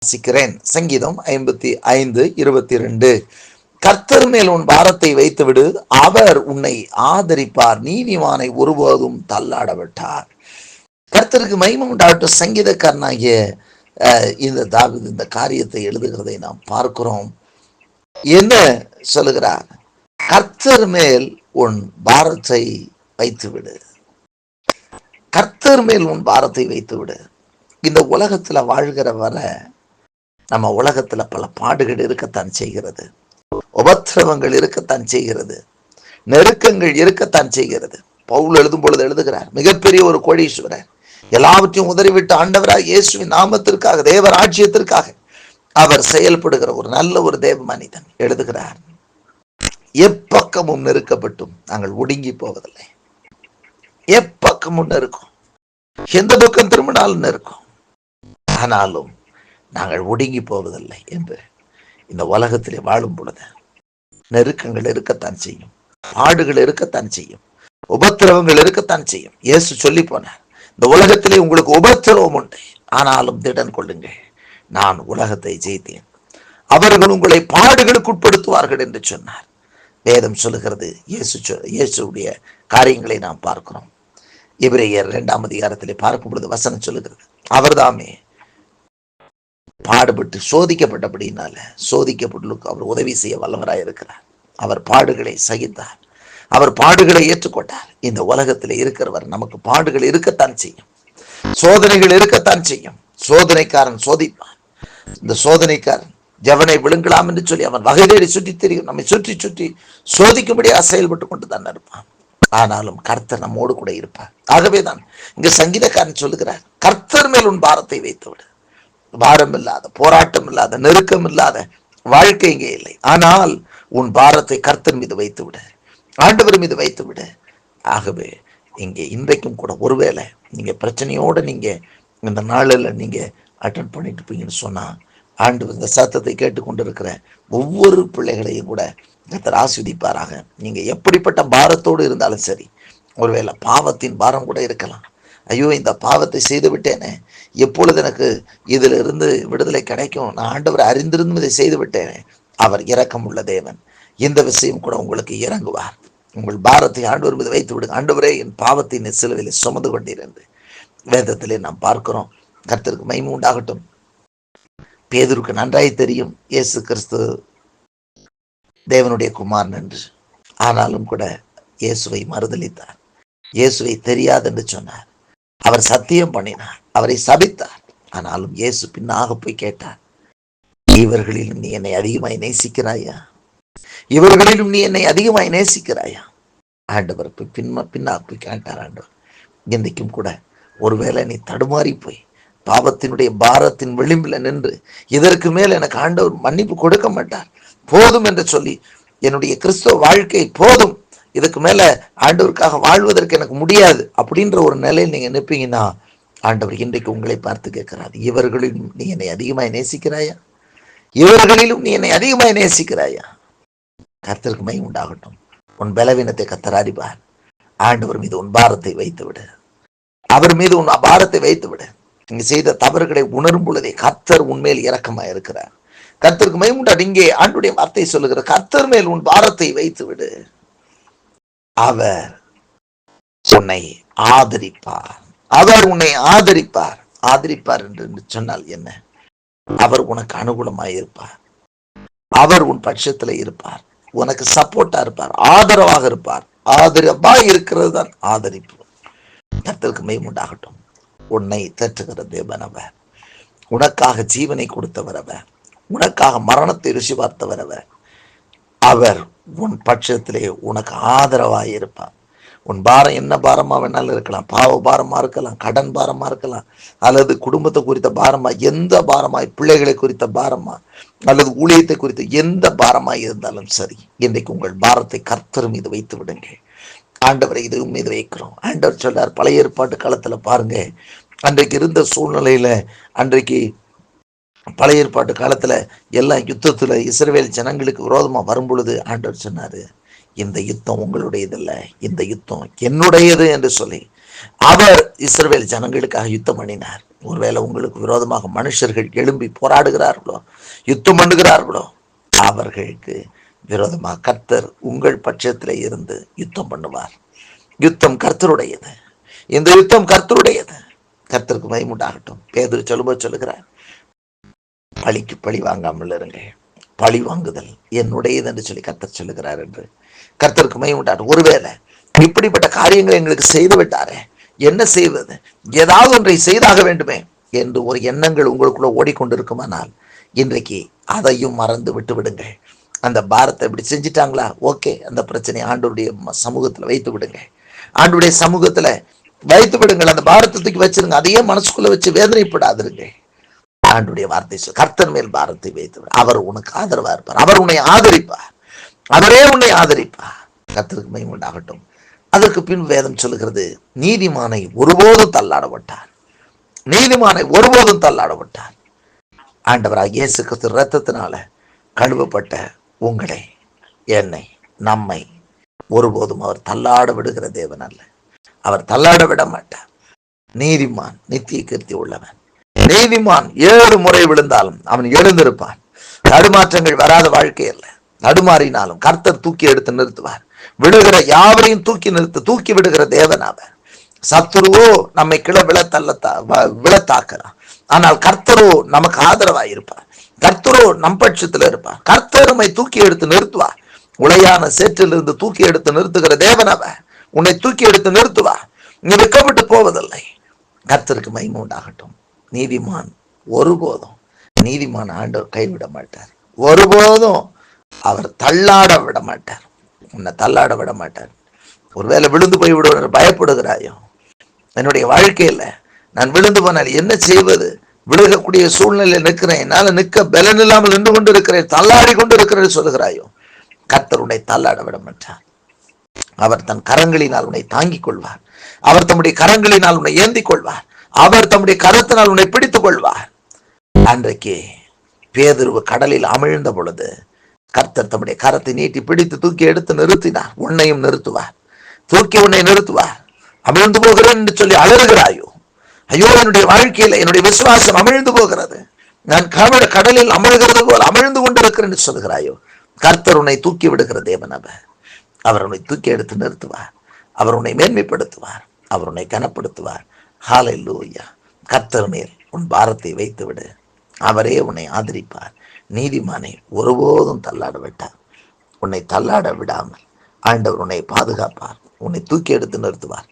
வாசிக்கிறேன். சங்கீதம் 55:22. கர்த்தர் மேல் உன் பாரத்தை வைத்துவிடு, அவர் உன்னை ஆதரிப்பார், நீதிமானை ஒருபோதும் தள்ளாட விட்டார். கர்த்தருக்கு மகிமை உண்டாகட்டும். சங்கீதக்காரனாகிய இந்த தாவீது இந்த காரியத்தை எழுதுகிறதை நாம் பார்க்கிறோம். என்ன சொல்லுகிறார்? கர்த்தர் மேல் உன் பாரத்தை வைத்துவிடு, கர்த்தர் மேல் உன் பாரத்தை வைத்துவிடு. இந்த உலகத்துல வாழ்கிற வர நம்ம உலகத்துல பல பாடுகள் இருக்கத்தான் செய்கிறது, உபத்திரவங்கள் இருக்கத்தான் செய்கிறது, நெருக்கங்கள் இருக்கத்தான் செய்கிறது. பவுல் எழுதும் பொழுது எழுதுகிறார், மிகப்பெரிய ஒரு கோடீஸ்வரர் எல்லாவற்றையும் உதறிவிட்டு ஆண்டவராக இயேசுவின் நாமத்திற்காக, தேவ ராஜ்யத்திற்காக அவர் செயல்படுகிற ஒரு நல்ல ஒரு தேவ மனிதன் எழுதுகிறார், எப்பக்கமும் நெருக்கப்பட்டும் நாங்கள் ஒடுங்கி போவதில்லை. எப்பக்கமும் நெருக்கும், எந்த பக்கம் திரும்பினாலும் நெருக்கும், ஆனாலும் நாங்கள் ஒடுங்கி போவதில்லை என்று இந்த உலகத்திலே வாழும் பொழுது நெருக்கங்கள் இருக்கத்தான் செய்யும், பாடுகள் இருக்கத்தான் செய்யும், உபத்திரவங்கள் இருக்கத்தான் செய்யும். இயேசு சொல்லி போனார், இந்த உலகத்திலே உங்களுக்கு உபத்திரவம் உண்டு, ஆனாலும் திடன் கொள்ளுங்கள், நான் உலகத்தை ஜெயித்தேன். அவர்கள் உங்களை பாடுகளுக்கு உட்படுத்துவார்கள் என்று சொன்னார். வேதம் சொல்லுகிறது. இயேசுடைய காரியங்களை நாம் பார்க்கிறோம். எபிரேயர் 2ஆம் அதிகாரத்திலே பார்க்கும் பொழுது வசனம் சொல்லுகிறது, அவர்தாமே பாடுபட்டு சோதிக்கப்பட்டபடினால சோதிக்கப்பட்டு அவர் உதவி செய்ய வல்லவராய் இருக்கிறார். அவர் பாடுகளை சகித்தார், அவர் பாடுகளை ஏற்றுக்கொண்டார். இந்த உலகத்தில் இருக்கிறவர் நமக்கு பாடுகள் இருக்கத்தான் செய்யும், சோதனைகள் இருக்கத்தான் செய்யும். சோதனைக்காரன் சோதிப்பான். இந்த சோதனைக்காரன் ஜவனை விழுங்கலாம் என்று சொல்லி அவன் வகை தேடி சுற்றி தெரியும், நம்மை சுற்றி சுற்றி சோதிக்கும்படியாக செயல்பட்டு கொண்டு தான் இருப்பான். ஆனாலும் கர்த்தர் நம்மோடு கூட இருப்பார். ஆகவேதான் இங்க சங்கீதக்காரன் சொல்லுகிறார், கர்த்தர் மேல் உன் பாரத்தை வைத்துவிடு. பாரம் இல்லாத, போராட்டம் இல்லாத, நெருக்கம் இல்லாத வாழ்க்கை இங்கே இல்லை. ஆனால் உன் பாரத்தை கர்த்தர் மீது வைத்து விடு, ஆண்டவர் மீது வைத்து விடு. ஆகவே இங்கே இன்றைக்கும் கூட ஒருவேளை நீங்க பிரச்சனையோடு நீங்க இந்த நாளில் நீங்க அட்டென்ட் பண்ணிட்டு இருப்பீங்கன்னு சொன்னா, ஆண்டவர் இந்த சத்தத்தை கேட்டுக்கொண்டிருக்கிற ஒவ்வொரு பிள்ளைகளையும் கூட கர்த்தர் ஆசீர்வதிப்பாராக. நீங்க எப்படிப்பட்ட பாரத்தோடு இருந்தாலும் சரி, ஒருவேளை பாவத்தின் பாரம் கூட இருக்கலாம். ஐயோ, இந்த பாவத்தை செய்து விட்டேனே, எப்பொழுது எனக்கு இதில் இருந்து விடுதலை கிடைக்கும், நான் ஆண்டவர் அறிந்திருந்தும் இதை செய்து விட்டேனே. அவர் இரக்கம் உள்ள தேவன், இந்த விஷயம் கூட உங்களுக்கு இறங்குவார். உங்கள் பாரத்தை ஆண்டவர் மீது வைத்து விடுங்க. ஆண்டவரே, என் பாவத்தின் சிலுவையில் சுமந்து கொண்டீர் என்று வேதத்திலே நாம் பார்க்கிறோம். கர்த்தருக்கு மகிமை உண்டாகட்டும். பேதுருக்கு நன்றாய் தெரியும் இயேசு கிறிஸ்து தேவனுடைய குமாரன் என்று. ஆனாலும் கூட இயேசுவை மறுதலித்தார், இயேசுவை தெரியாது என்று சொன்னார். அவர் சத்தியம் பண்ணினார், அவரை சபித்தார். ஆனாலும் இயேசு பின்னாக போய் கேட்டார், இவர்களிலும் நீ என்னை அதிகமாய் நேசிக்கிறாயா? இவர்களிலும் நீ என்னை அதிகமாய் நேசிக்கிறாயா? ஆண்டவர் பின்னாக போய் கேட்டார். ஆண்டவர் இன்றைக்கும் கூட ஒருவேளை நீ தடுமாறி போய் பாவத்தினுடைய பாரத்தின் விளிம்பில் நின்று இதற்கு மேல் எனக்கு ஆண்டவர் மன்னிப்பு கொடுக்க மாட்டார், போதும் என்று சொல்லி, என்னுடைய கிறிஸ்துவ வாழ்க்கை போதும், இதுக்கு மேல ஆண்டவருக்காக வாழ்வதற்கு எனக்கு முடியாது அப்படின்ற ஒரு நிலையில் நீங்க நிற்பீங்கன்னா, ஆண்டவர் இன்றைக்கு உங்களை பார்த்து கேட்கிறார், இவர்களிலும் நீ என்னை அதிகமாய் நேசிக்கிறாயா? இவர்களிலும் நீ என்னை அதிகமாய் நேசிக்கிறாயா? கர்த்தருக்கு மகிமை உண்டாகட்டும். உன் பலவீனத்தை கர்த்தர் அறிவார். ஆண்டவர் மீது உன் பாரத்தை வைத்து விடு, அவர் மீது உன் பாரத்தை வைத்து விடு. நீங்க செய்த தவறுகளை உணரும் பொழுதே கர்த்தர் உன்மேல் இரக்கமாய் இருக்கிறார். கர்த்தருக்கு மகிமை உண்டாகட்டும். இங்கே ஆண்டவருடைய வார்த்தை சொல்லுகிற, கர்த்தர் மேல் உன் பாரத்தை வைத்து விடு, அவர் உன்னை ஆதரிப்பார். அவர் உன்னை ஆதரிப்பார். ஆதரிப்பார் என்று சொன்னால் என்ன? அவர் உனக்கு அனுகூலமாய் இருப்பார், அவர் உன் பட்சத்துல இருப்பார், உனக்கு சப்போர்ட்டா இருப்பார், ஆதரவாக இருப்பார். ஆதரவாய் இருக்கிறது தான் ஆதரிப்பு. கர்த்தருக்கு மகிமை உண்டாகட்டும். உன்னை தேற்றுகிற தேவன் அவர், உனக்காக ஜீவனை கொடுத்தவர் அவர், உனக்காக மரணத்தை ருசி பார்த்தவர் அவர். அவர் உன் பட்சத்திலே உனக்கு ஆதரவாய் இருப்பார். உன் பாரம் என்ன பாரமா வேணாலும் இருக்கலாம், பாவ பாரமா இருக்கலாம், கடன் பாரமா இருக்கலாம், அல்லது குடும்பத்தை குறித்த பாரமா, எந்த பாரமாய், பிள்ளைகளை குறித்த பாரமா, அல்லது ஊழியத்தை குறித்த எந்த பாரமாய் இருந்தாலும் சரி, இன்றைக்கு உங்கள் பாரத்தை கர்த்தர் மீது வைத்து விடுங்க. ஆண்டவரை இது மீது வைக்கிறோம். ஆண்டவர் சொல்றார், பழைய ஏற்பாட்டு காலத்துல பாருங்க, அன்றைக்கு இருந்த சூழ்நிலையில, அன்றைக்கு பழைய ஏற்பாட்டு காலத்துல எல்லாம் யுத்தத்துல இஸ்ரவேல் ஜனங்களுக்கு விரோதமா வரும் பொழுது ஆண்டவர் சொன்னாரு, இந்த யுத்தம் உங்களுடையதில்லை, இந்த யுத்தம் என்னுடையது என்று சொல்லி அவர் இஸ்ரவேல் ஜனங்களுக்காக யுத்தம் பண்ணினார். ஒருவேளை உங்களுக்கு விரோதமாக மனுஷர்கள் எழும்பி போராடுகிறார்களோ, யுத்தம் பண்ணுகிறார்களோ, அவர்களுக்கு விரோதமாக கர்த்தர் உங்கள் பட்சத்திலே இருந்து யுத்தம் பண்ணுவார். யுத்தம் கர்த்தருடையது. இந்த யுத்தம் கர்த்தருடையது. கர்த்தருக்கு மகிமையுண்டாகட்டும். பேதுரு சொல்லுகிறார், பழிக்கு பழி வாங்காமல் இருங்கள். பழி வாங்குதல் என்னுடையது என்று சொல்லி கர்த்தர் சொல்லுகிறார் என்று. கர்த்தருக்கு மகிமையுண்டாகட்டும். ஒருவேளை இப்படிப்பட்ட காரியங்களை எங்களுக்கு செய்து விட்டாரே, என்ன செய்வது, ஏதாவது ஒன்றை செய்தாக வேண்டுமே என்று ஒரு எண்ணங்கள் உங்களுக்குள்ள ஓடிக்கொண்டிருக்குமானால் இன்றைக்கு அதையும் மறந்து விட்டு விடுங்கள். அந்த பாரத்தை இப்படி செஞ்சிட்டாங்களா, ஓகே, அந்த பிரச்சனையை ஆண்டவருடைய சமூகத்தில் வைத்து விடுங்க. ஆண்டவருடைய சமூகத்தில் வைத்து விடுங்கள். அந்த பாரத்தை தூக்கி வச்சிருங்க. அதையே மனசுக்குள்ள வச்சு வேதனைப்படாதிருங்க. ஆண்டவருடைய வார்த்தை கர்த்தர் மேல் பாரத்தை வைத்து விடு. அவர் உனக்கு ஆதரவா இருப்பார். அவர் உன்னை ஆதரிப்பார். அவரே உன்னை ஆதரிப்பார். கர்த்தருக்கு மகிமை உண்டாகட்டும். அதற்கு பின் வேதம் சொல்லுகிறது, நீதிமானை ஒருபோதும் தள்ளாடப்பட்டார். நீதிமானை ஒருபோதும் தள்ளாடப்பட்டார். ஆண்டவராக இயேசு கிறிஸ்து இரத்தத்தினால கழுவப்பட்ட உங்களை, என்னை, நம்மை ஒருபோதும் அவர் தள்ளாட விடுகிற தேவன் அல்ல. அவர் தள்ளாட விட மாட்டார். நீதிமான் நித்திய கீர்த்தி உள்ளவன். நீதிமான் 7 முறை விழுந்தாலும் அவன் எழுந்திருப்பான். தடுமாற்றங்கள் வராத வாழ்க்கை அல்ல. தடுமாறினாலும் கர்த்தர் தூக்கி எடுத்து நிறுத்துவார். விடுகிற யாவரையும் தூக்கி விடுகிற தேவன் அவர். சத்துருவோ நம்மை விழத்தாக்குறான். ஆனால் கர்த்தரோ நமக்கு ஆதரவாய் இருப்பார். கர்த்தரோ நம் பட்சத்தில் இருப்பார். கர்த்தர் நம்மை தூக்கி எடுத்து நிறுத்துவார். உளையான சேற்றிலிருந்து தூக்கி எடுத்து நிறுத்துகிற தேவன் அவர். உன்னை தூக்கி எடுத்து நிறுத்துவார். நீ வெட்கப்பட்டு போவதில்லை. கர்த்தருக்கு மகிமை உண்டாகட்டும். நீதிமான் ஒருபோதும், நீதிமான் ஆண்டவர் கைவிட மாட்டார். ஒருபோதும் அவர் தள்ளாட விட மாட்டார். உன்னை தள்ளாட விட மாட்டார். ஒருவேளை விழுந்து போய் விடுவ பயப்படுகிறாயோ, என்னுடைய வாழ்க்கையில் நான் விழுந்து போனால் என்ன செய்வது, விழுகக்கூடிய சூழ்நிலையில் நிற்கிறேன், என்னால் நிற்க பலன் இல்லாமல் நின்று கொண்டு இருக்கிறேன், தள்ளாடி கொண்டு இருக்கிறேன் சொல்லுகிறாயோ, கர்த்தர் உன்னை தள்ளாட விட மாட்டார். அவர் தன் கரங்களினால் உன்னை தாங்கிக் கொள்வார். அவர் தம்முடைய கரங்களினால் உன்னை ஏந்திக் கொள்வார். அவர் தம்முடைய கரத்தினால் உன்னை பிடித்துக் கொள்வார். அன்றைக்கு பேதுரு கடலில் அமிழ்ந்த பொழுது கர்த்தர் தம்முடைய கரத்தை நீட்டி பிடித்து தூக்கி எடுத்து நிறுத்தினார். உன்னையும் நிறுத்துவார். தூக்கி உன்னை நிறுத்துவார். அமிழ்ந்து போகிறேன் என்று சொல்லி அலறுகிறாயோ, ஐயோ என்னுடைய வாழ்க்கையில என்னுடைய விசுவாசம் அமிழ்ந்து போகிறது, நான் கடலில் அமிழ்கிறது போல் அமிழ்ந்து கொண்டிருக்கிறேன் என்று சொல்கிறாயோ, கர்த்தர் உன்னை தூக்கி விடுகிற தேவன் அவர். அவர் உன்னை தூக்கி எடுத்து நிறுத்துவார். அவர் உன்னை மேன்மைப்படுத்துவார். அவர் உன்னை கனப்படுத்துவார். ஹல்லேலூயா. கர்த்தர் மேல் உன் பாரத்தை வைத்து விடு. அவரே உன்னை ஆதரிப்பார். நீதிமானை ஒருபோதும் தள்ளாட விட்டார். உன்னை தள்ளாட விடாமல் ஆண்டவர் உன்னை பாதுகாப்பார். உன்னை தூக்கி எடுத்து நிறுத்துவார்.